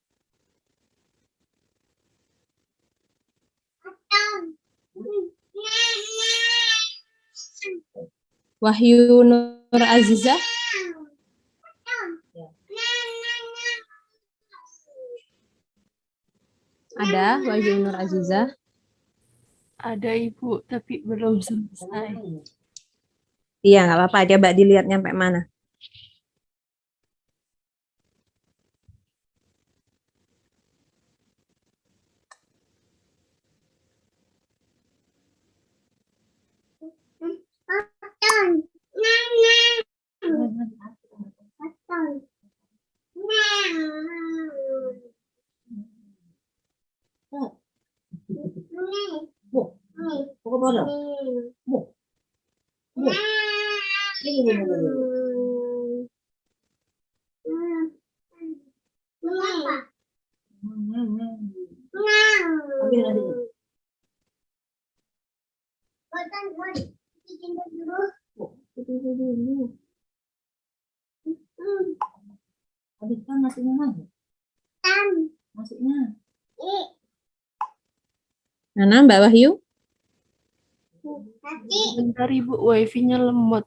Wahyu Nur Azizah. Ada Wahyu Nur Azizah? Ada, Ibu, tapi belum selesai. Iya, nggak apa-apa. Coba dilihat nyampe mana. Mana Mbak Wahyu? Bentar Ibu, wifi-nya lemot.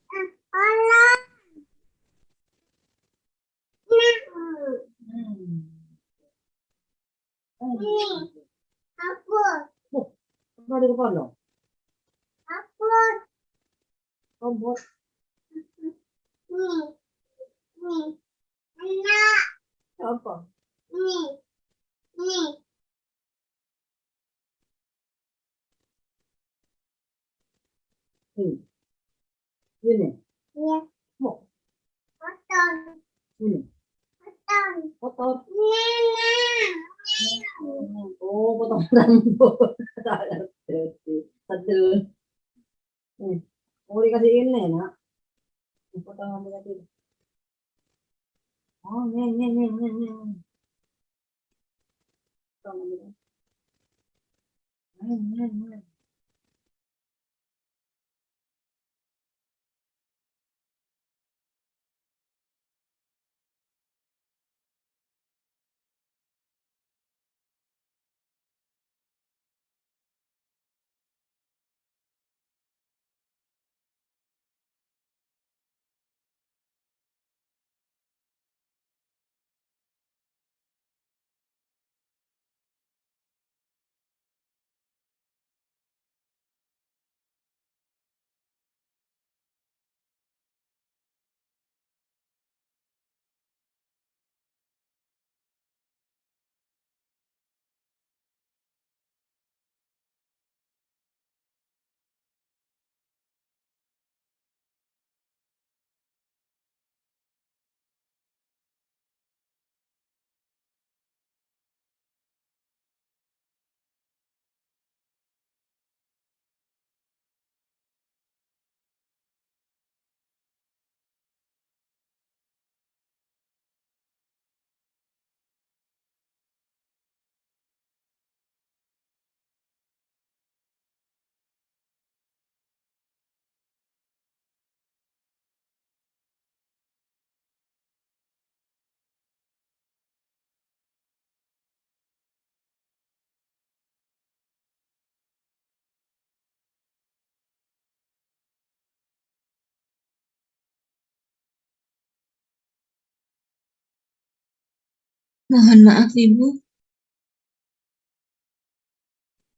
Mohon maaf Ibu,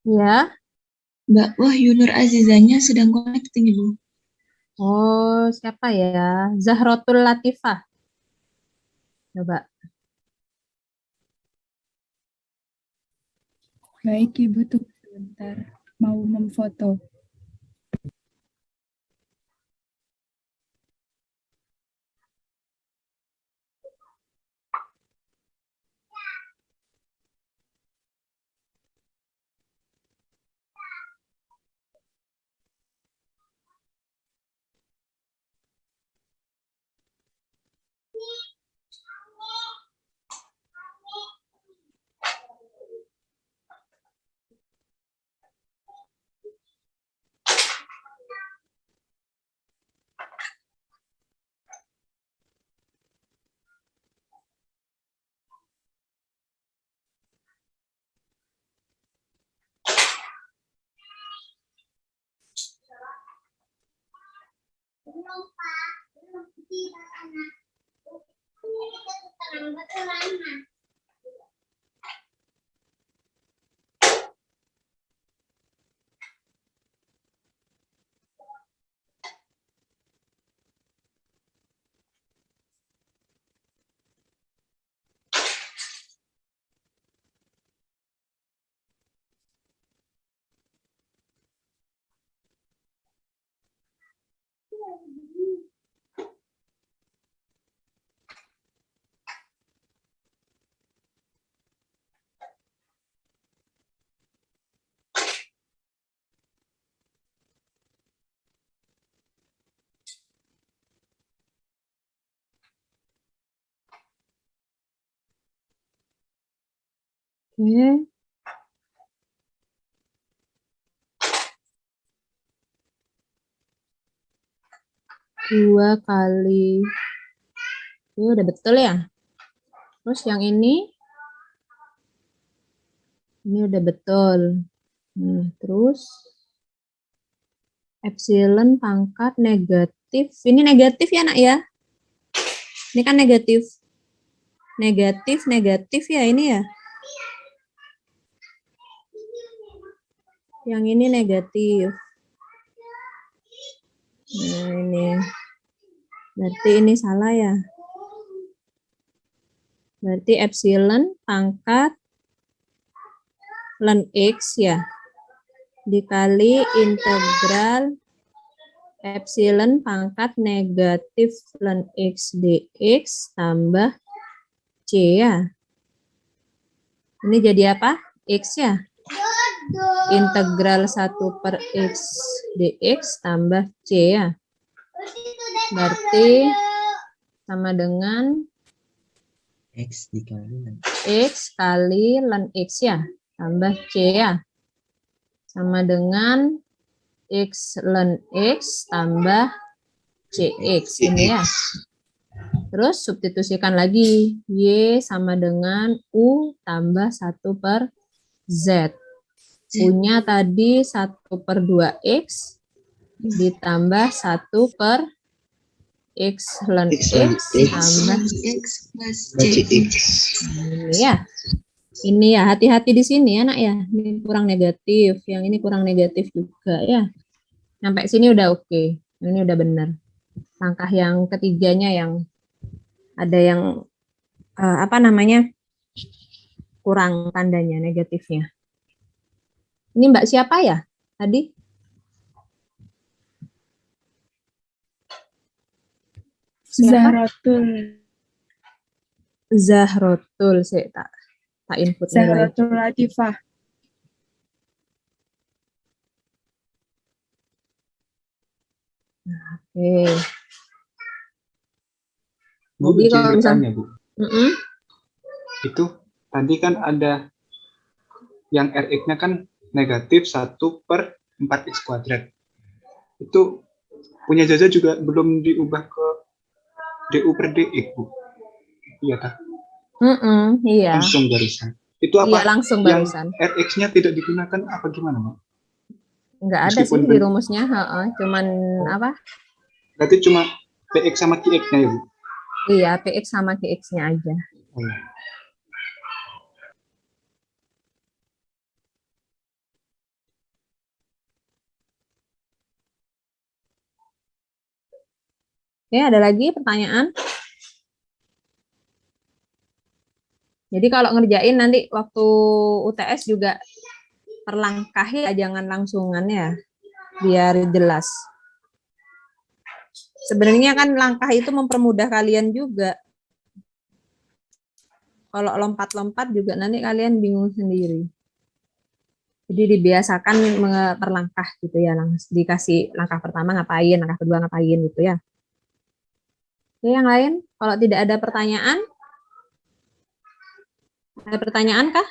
Ya. Mbak Wahyu Nur Azizanya sedang connecting Ibu. Oh, siapa ya? Zahrotul Latifah. Coba. Baik Ibu, tunggu sebentar. Mau memfoto. Oke. 2 kali. Ini udah betul ya. Terus yang ini udah betul. Nah, terus epsilon pangkat negatif. Ini negatif ya, Nak ya? Ini kan negatif. Negatif ya ini ya. Yang ini negatif. Nah, ini. Berarti ini salah ya. Berarti epsilon pangkat ln X ya. Dikali integral epsilon pangkat negatif ln X dx tambah C ya. Ini jadi apa? X ya. Integral 1/X dx tambah C ya. Berarti sama dengan X dikali X kali ln X ya, tambah C ya. Sama dengan X ln X tambah CX ini ya. Terus substitusikan lagi. Y sama dengan U tambah 1/Z. U-nya tadi 1/2X ditambah 1/X ln X tambah X plus C. ini ya. Ini ya, hati-hati di sini ya, Nak ya. Ini kurang negatif, yang ini kurang negatif juga ya. Sampai sini udah oke. Ini udah benar. Langkah yang ketiganya yang ada yang apa namanya? Kurang tandanya negatifnya. Ini Mbak siapa ya tadi? Zahrotul. Zahrotul, saya tak input nilai. Zahrotul Latifah. Oke. Bu, Jadi izin kalau bertanya, Bu. misalnya, Itu tadi kan ada yang Rx-nya kan negatif 1/4x kuadrat. Itu punya Jaza juga belum diubah ke du per dx, Bu. Iya, tak? iya. Langsung barisan. Itu apa? Iya, langsung Yang barusan. Rx-nya tidak digunakan apa gimana, Bu? Enggak ada sih Meskipun di rumusnya, cuman apa? Berarti cuma px sama qx-nya ya, Bu? Iya, PX sama QX-nya aja. Oh, iya. Oke, ada lagi pertanyaan? Jadi kalau ngerjain nanti waktu UTS juga per langkah ya, jangan langsungan ya, biar jelas. Sebenarnya kan langkah itu mempermudah kalian juga. Kalau lompat-lompat juga nanti kalian bingung sendiri. Jadi dibiasakan per langkah gitu ya, dikasih langkah pertama ngapain, langkah kedua ngapain gitu ya. Oke, yang lain, kalau tidak ada pertanyaan, ada pertanyaan kah?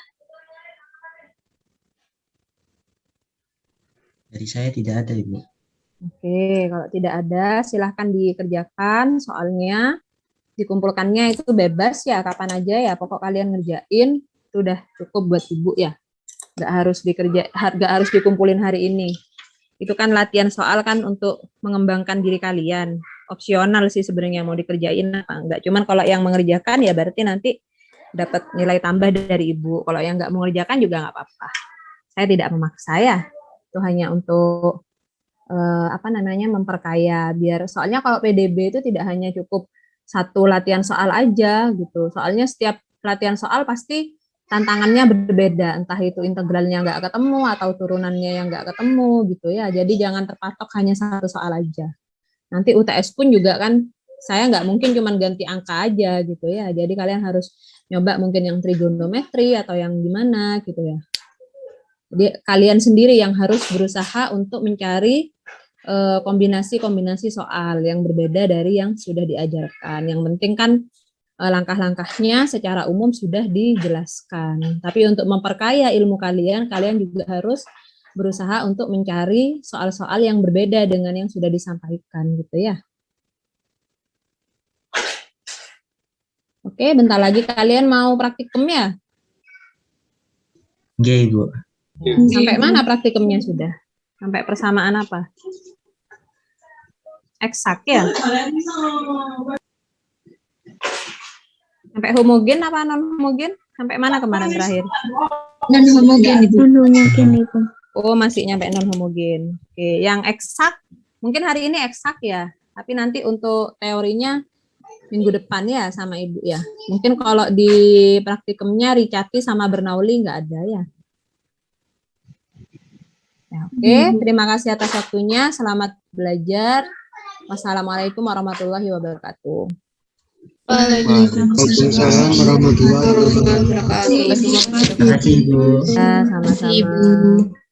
dari saya tidak ada, Ibu. Oke, kalau tidak ada, silahkan dikerjakan soalnya. Dikumpulkannya itu bebas ya, kapan aja ya. Pokok kalian ngerjain, itu udah cukup buat Ibu ya. Nggak harus dikumpulin hari ini. Itu kan latihan soal kan untuk mengembangkan diri kalian. Opsional sih sebenarnya mau dikerjain apa enggak. Cuman kalau yang mengerjakan ya berarti nanti dapat nilai tambah dari Ibu. Kalau yang nggak mengerjakan juga nggak apa-apa. Saya tidak memaksa ya. Itu hanya untuk apa namanya memperkaya biar soalnya kalau PDB itu tidak hanya cukup satu latihan soal aja gitu. Soalnya setiap latihan soal pasti tantangannya berbeda, entah itu integralnya nggak ketemu atau turunannya yang nggak ketemu gitu ya. Jadi jangan terpatok hanya satu soal aja. Nanti UTS pun juga kan saya nggak mungkin cuma ganti angka aja gitu ya. Jadi kalian harus nyoba mungkin yang trigonometri atau yang gimana gitu ya. Jadi kalian sendiri yang harus berusaha untuk mencari kombinasi-kombinasi soal yang berbeda dari yang sudah diajarkan. Yang penting kan langkah-langkahnya secara umum sudah dijelaskan. Tapi untuk memperkaya ilmu kalian, kalian juga harus berusaha untuk mencari soal-soal yang berbeda dengan yang sudah disampaikan gitu ya. Oke, bentar lagi kalian mau praktikum ya? Oke, Ibu. Sampai mana praktikumnya sudah? Sampai persamaan apa? Eksak ya? Sampai homogen apa non homogen? Sampai mana kemarin terakhir? Non homogen Ibu. Mungkin Ibu. Oh, masih nyampe non homogen. Oke, yang eksak mungkin hari ini eksak ya, tapi nanti untuk teorinya minggu depan ya sama Ibu ya. Mungkin kalau di praktikumnya Ricati sama Bernauli nggak ada ya. Ya, oke, terima kasih atas waktunya. Selamat belajar. Wassalamualaikum warahmatullahi wabarakatuh. Waalaikumsalam warahmatullahi wabarakatuh. Terima kasih, Ibu. Ya, sama-sama.